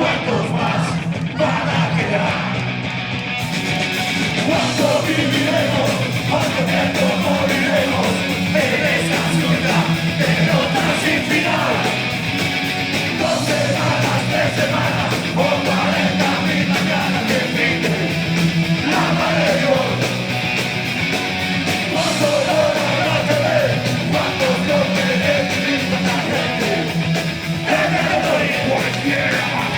¿Cuántos más van a quedar? ¿Cuánto viviremos? ¿Cuánto tiempo moriremos? En esta ciudad de derrotas sin final. 2 semanas, 3 semanas o 40.000 mañanas que pinte la mayor. ¿Cuánto llora la TV? ¿Cuántos no quieren vivir con la gente? ¡Que me doy cualquiera!